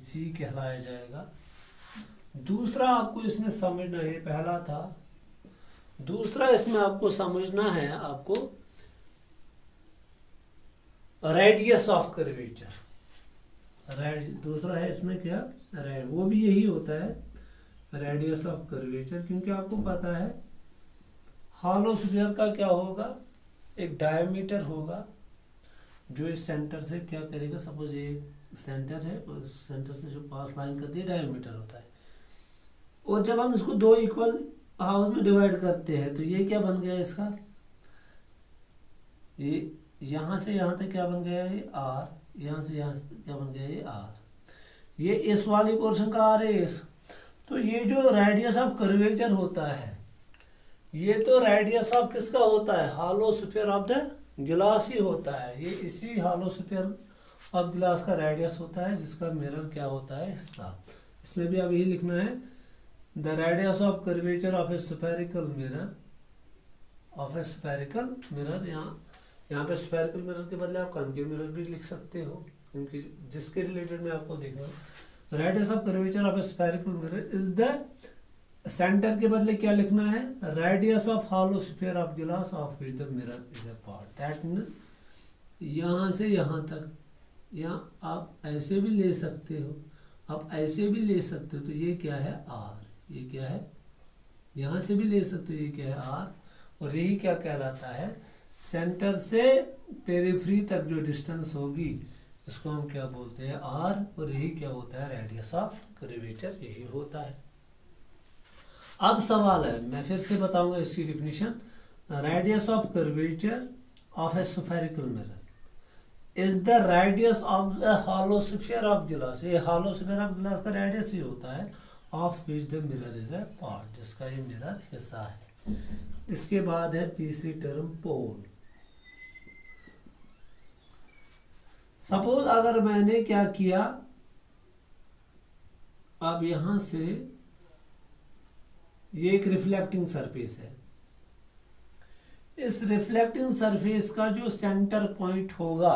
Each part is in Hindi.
सी कहलाया जाएगा। दूसरा आपको इसमें समझना है, पहला था, दूसरा इसमें आपको समझना है, आपको रेडियस ऑफ कर्वेचर। दूसरा है इसमें क्या, वो भी यही होता है, रेडियस ऑफ कर्वेचर। क्योंकि आपको पता है हॉलो स्फीयर का क्या होगा, एक डायमीटर होगा जो इस सेंटर से क्या करेगा, सपोज ये सेंटर है और इस सेंटर से जो पास लाइन करती है डायमीटर होता है। और जब हम इसको दो इक्वल हाउस में डिवाइड करते हैं तो ये क्या बन गया इसका, ये यहां से यहां तक क्या बन गया, ये आर, यहां से यहां क्या बन गया, ये आर, ये इस वाली पोर्शन का आर है इस। तो ये जो रेडियस ऑफ कर्वेचर होता है, ये तो रेडियस ऑफ किसका होता है, हॉलो स्फीयर ऑफ द गिलास ही होता है। ये इसी हॉलो स्फीयर ऑफ गिलास का रेडियस होता है, जिसका मिरर क्या होता है, हिस्सा। इसमें भी अब यही लिखना है, the radius of curvature of a spherical mirror, of a spherical mirror. यहाँ पे स्फेरिकल मिरर के बदले आप कॉन्केव मिरर भी लिख सकते हो, क्योंकि जिसके रिलेटेड में आपको देखना, radius of curvature of a spherical mirror is the, centre के बदले क्या लिखना है, radius of hollow sphere of glass of which the mirror is a part. That means यहाँ से यहाँ तक, या आप ऐसे भी ले सकते हो, आप ऐसे भी ले सकते हो, तो ये क्या है, आर, ये क्या है, यहाँ से भी ले सकते हो, ये क्या है, आर। और यही क्या कहलाता है, सेंटर से पेरिफेरी तक जो डिस्टेंस होगी इसको हम क्या बोलते हैं, आर। और यही क्या होता है, रेडियस ऑफ कर्वेचर, यही होता है। अब सवाल है, मैं फिर से बताऊंगा इसकी definition. Radius of curvature of a spherical mirror is the radius of the hollow sphere of गिलास। ये हॉलो स्फीयर ऑफ गिलास का रेडियस ही होता है, of which the mirror is a part, जिसका ये मिरर हिस्सा है। इसके बाद है तीसरी टर्म, पोल। सपोज अगर मैंने क्या किया, अब यहां से ये एक रिफ्लेक्टिंग सरफेस है, इस रिफ्लेक्टिंग सरफेस का जो सेंटर पॉइंट होगा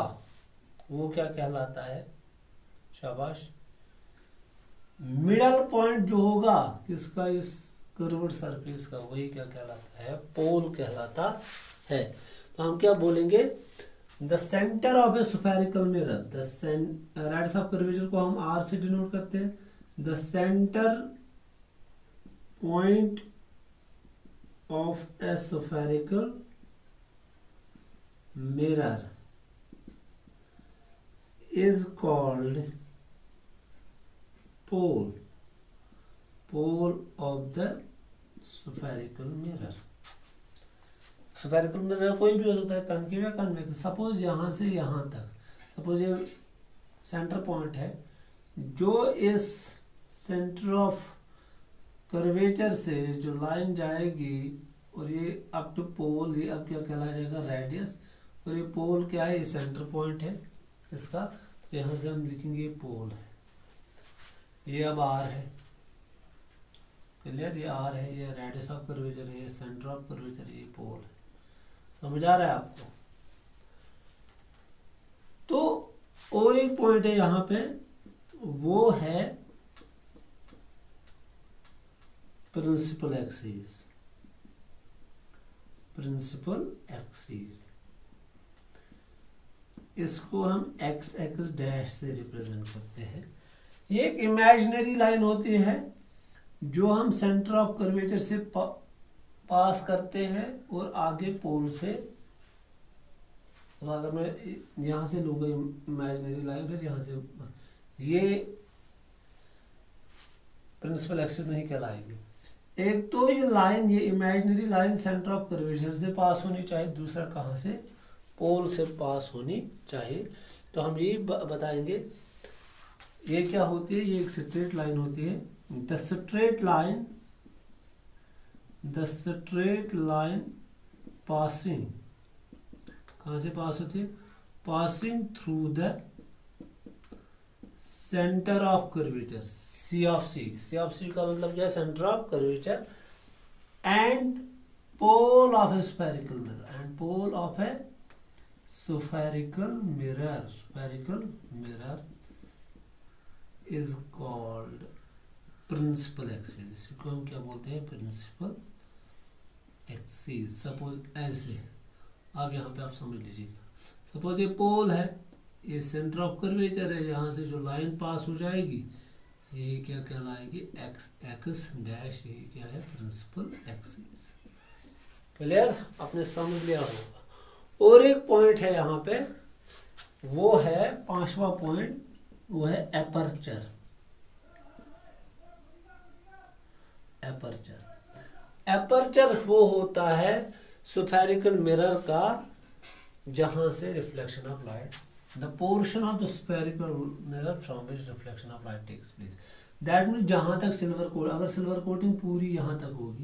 वो क्या कहलाता है, शाबाश, मिडल पॉइंट जो होगा किसका, इस कर्व्ड सरफेस का, वही क्या कहलाता है, पोल कहलाता है। तो हम क्या बोलेंगे, the centre of a spherical mirror, the radius of curvature को हम आर से डिनोट करते हैं, the centre point of a spherical mirror is called pole, pole of the spherical mirror। Spherical mirror कोई भी हो सकता है, कॉन्केव या कॉन्वेक्स। सपोज यहां से यहां तक, सपोज ये सेंटर पॉइंट है, जो इस सेंटर ऑफ कर्वेचर से जो लाइन जाएगी और ये अप टू पोल, ये अब क्या कहलाया जाएगा, रेडियस। और ये पोल क्या है, ये सेंटर पॉइंट है इसका, यहां से हम लिखेंगे पोल है, ये अब आर है, क्लियर, ये आर है, ये रेडियस ऑफ कर्वेचर है, ये सेंटर ऑफ कर्वेचर, ये पोल है। समझ आ रहा है आपको। तो और एक पॉइंट है यहां पे, वो है प्रिंसिपल एक्सिस, प्रिंसिपल एक्सिस। इसको हम एक्स एक्स डैश से रिप्रेजेंट करते हैं। ये एक इमेजिनरी लाइन होती है जो हम सेंटर ऑफ कर्वेचर से पास करते हैं और आगे पोल से, तो अगर मैं यहां से लूंगा इमेजिनरी लाइन, फिर यहां से, ये प्रिंसिपल एक्सिस नहीं कहलाएगी। एक तो ये लाइन, ये imaginary line centre of curvature से पास होनी चाहिए, दूसरा कहां से, पोल से पास होनी चाहिए। तो हम यही बताएंगे, ये क्या होती है, ये एक स्ट्रेट लाइन होती है, द स्ट्रेट लाइन पासिंग, कहां से पास होती है, passing through the centre of curvature, C of C का मतलब क्या है, centre of curvature, and pole of a spherical mirror, and pole of a spherical mirror, is called principal axis. इसको हम क्या बोलते हैं? Principal axis. सपोज ऐसे, अब यहाँ पे आप समझ लीजिएगा, सपोज ये पोल है, ये सेंटर ऑफ कर्वेचर है, यहाँ से जो लाइन पास हो जाएगी ये क्या कहलाएगी? X x dash. ये क्या है? Principal axis. क्लियर? आपने समझ लिया होगा। और एक पॉइंट है यहाँ पे, वो है 5वां पॉइंट, वो है एपर्चर। एपर्चर, एपर्चर वो होता है स्फेरिकल मिरर का जहां से reflection of light, the portion of the spherical mirror from which reflection of light takes place. That mean जहां तक सिल्वर कोट, अगर सिल्वर कोटिंग पूरी यहां तक होगी,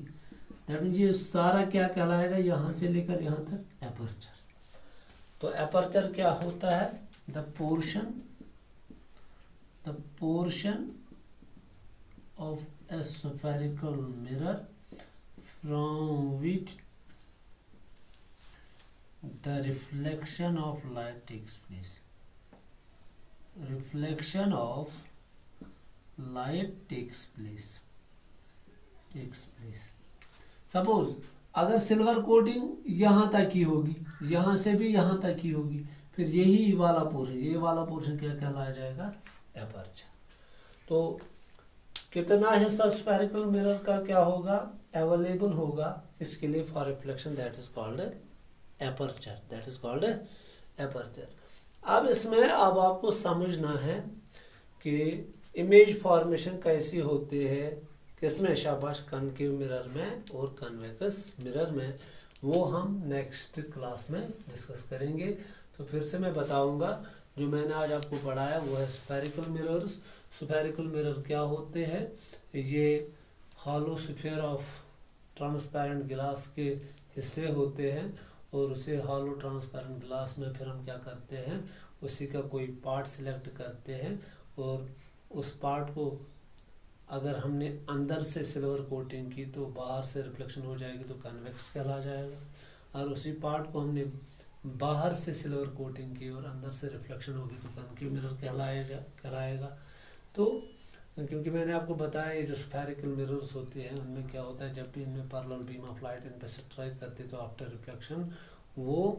दैट मीन ये सारा क्या कहलाएगा? यहां से लेकर यहां तक एपर्चर। तो एपर्चर क्या होता है? The portion of a spherical mirror from which the reflection of light takes place. Reflection of light takes place. Suppose अगर सिल्वर कोटिंग यहाँ तक ही होगी, यहाँ से भी यहाँ तक ही होगी, फिर यही वाला पोर्शन, ये वाला पोर्शन क्या कहलाया जाएगा? एपर्चर। तो कितना हिस्सा स्फेरिकल मिरर का क्या होगा? अवेलेबल होगा इसके लिए for reflection, that is called aperture. That is called aperture. अब इसमें अब आपको समझना है कि इमेज फॉर्मेशन कैसी होती है, किसमें? शाबाश, कनकेव मिरर में और कन्वेक्स मिरर में। वो हम नेक्स्ट क्लास में डिस्कस करेंगे। तो फिर से मैं बताऊंगा, जो मैंने आज आपको पढ़ाया वो है स्फेरिकल मिरर्स। स्फेरिकल मिरर क्या होते हैं? ये hollow sphere of transparent glass के हिस्से होते हैं, और उसे हॉलो ट्रांसपेरेंट ग्लास में फिर हम क्या करते हैं? उसी का कोई पार्ट सिलेक्ट करते हैं, और उस पार्ट को अगर हमने अंदर से सिल्वर कोटिंग की तो बाहर से रिफ्लेक्शन हो जाएगी, तो कन्वेक्स कहला जाएगा। और उसी पार्ट को हमने बाहर से सिल्वर कोटिंग की और अंदर से रिफ्लेक्शन होगी तो कनकेव मिरर कहलाएगा। तो क्योंकि मैंने आपको बताया ये जो स्फेरिकल मिरर्स होते हैं उनमें क्या होता है, जब भी इनमें parallel beam of light in पे स्ट्राइक करती है तो आफ्टर रिफ्लेक्शन वो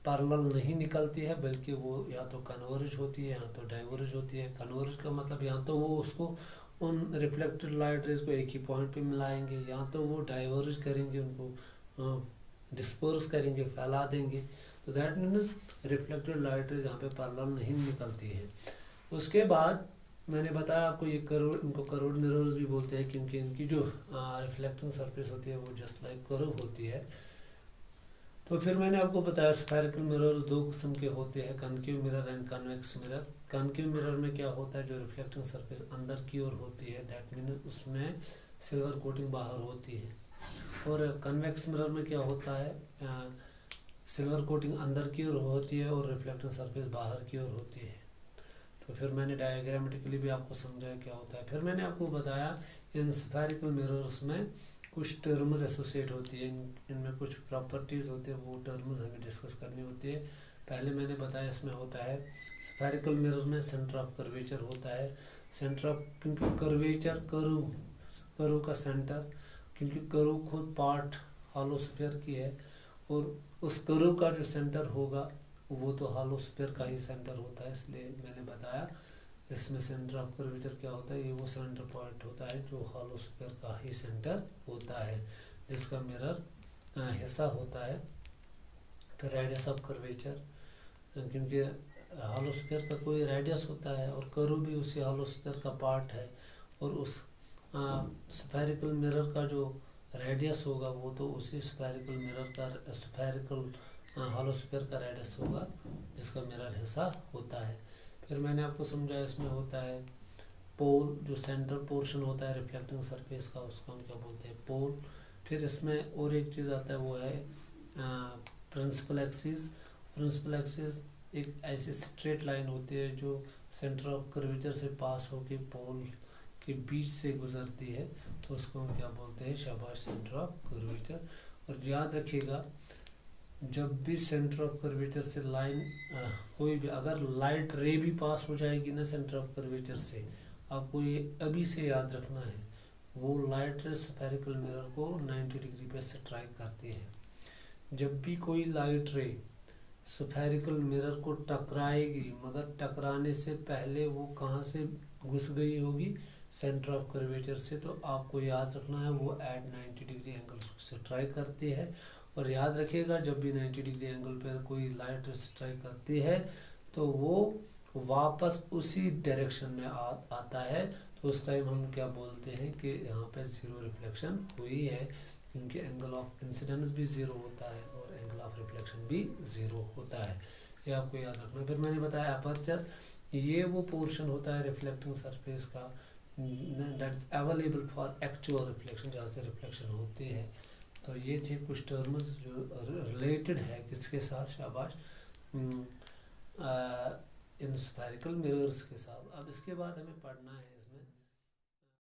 पैरेलल नहीं निकलती है, बल्कि वो या तो कन्वर्ज होती है या तो डाइवर्ज होती है। कन्वर्ज का मतलब या तो वो उसको उन रिफ्लेक्टेड लाइट रेज को एक ही पॉइंट पे मिलाएंगे, या तो वो डाइवर्ज करेंगे, उनको डिस्पर्स करेंगे, फैला देंगे। तो that means reflected light rays यहाँ पे पैरेलल नहीं निकलती है। उसके बाद मैंने बताया आपको ये करोड़, इनको करोड़ मिरर्स भी बोलते हैं, क्योंकि इनकी जो रिफ्लेक्टिंग सरफेस होती है वो जस्ट लाइक कर्व होती है। तो फिर मैंने आपको बताया स्फेरिकल मिरर्स दो किस्म के होते हैं, concave mirror and convex mirror. Concave mirror में क्या होता है, जो रिफ्लेक्टिंग सरफेस अंदर की ओर होती है, दैट मीन्स उसमें सिल्वर कोटिंग बाहर होती है। और कन्वेक्स मिरर में क्या होता है, सिल्वर कोटिंग अंदर की ओर होती है और रिफ्लेक्टिंग सरफेस बाहर की ओर होती है। तो फिर मैंने डायग्रामेटिकली भी आपको समझाया क्या होता है। फिर मैंने आपको बताया इन स्फेरिकल मिरर्स में कुछ टर्म्स एसोसिएट होती है, इनमें कुछ प्रॉपर्टीज़ होती है, वो टर्म्स हमें डिस्कस करनी होती है। पहले मैंने बताया इसमें होता है स्फेरिकल मिरर में सेंटर ऑफ कर्वेचर होता है। सेंटर ऑफ, क्योंकि कर्वेचर कर्व का सेंटर, क्योंकि कर्व खुद पार्ट हॉलो स्फीयर की है, और उस कर्व का जो सेंटर होगा वो तो हॉलो स्फीयर का ही सेंटर होता है। इसलिए मैंने बताया इसमें सेंटर ऑफ कर्वेचर क्या होता है, ये वो सेंटर पॉइंट होता है जो हॉलो स्फीयर का ही सेंटर होता है, जिसका मिरर हिस्सा होता है। फिर रेडियस ऑफ कर्वेचर, क्योंकि हॉलो स्फीयर का कोई रेडियस होता है और कर्व भी उसी हॉलो स्फीयर का पार्ट है, और उस स्फेरिकल मिरर का जो रेडियस होगा वो तो उसी स्फेरिकल मिरर का स्फेरिकल हॉलो स्फीयर का रेडियस होगा जिसका मिरर हिस्सा होता है। फिर मैंने आपको समझाया इसमें होता है पोल, जो सेंटर पोर्शन होता है रिफ्लेक्टिंग सरफेस का, उसको हम क्या बोलते हैं, पोल। फिर इसमें और एक चीज़ आता है वो है प्रिंसिपल एक्सिस। प्रिंसिपल एक्सिस एक ऐसी स्ट्रेट लाइन होती है जो सेंटर ऑफ कर्वेचर से पास होकर पोल के बीच से गुजरती है, तो उसको हम क्या बोलते हैं, शाबाश, सेंटर ऑफ कर्वेचर। और याद रखिएगा जब भी सेंटर ऑफ कर्वेचर से लाइन कोई भी अगर लाइट रे भी पास हो जाएगी ना सेंटर ऑफ कर्वेचर से, आपको ये अभी से याद रखना है, वो लाइट रे स्फेरिकल मिरर को 90 डिग्री पे स्ट्राइक करती है। जब भी कोई लाइट रे स्फेरिकल मिरर को टकराएगी, मगर टकराने से पहले वो कहाँ से घुस गई होगी, सेंटर ऑफ कर्वेचर से, तो आपको याद रखना है वो एट 90 डिग्री एंगल से स्ट्राइक करती है। और याद रखिएगा जब भी 90 डिग्री एंगल पर कोई लाइट स्ट्राइक करती है तो वो वापस उसी डायरेक्शन में आता है, तो उस टाइम हम क्या बोलते हैं कि यहाँ पे ज़ीरो रिफ्लेक्शन हुई है, क्योंकि एंगल ऑफ इंसिडेंस भी ज़ीरो होता है और एंगल ऑफ रिफ्लेक्शन भी ज़ीरो होता है। ये आपको याद रखना। फिर मैंने बताया अपर्चर, ये वो पोर्शन होता है रिफ्लेक्टिंग सरफेस का that's available for actual reflection, जहाँ से रिफ्लेक्शन होती है। तो ये थे कुछ टर्म्स जो रिलेटेड है किसके साथ, शाबाश, इन स्फेरिकल मिरर्स के साथ। अब इसके बाद हमें पढ़ना है इसमें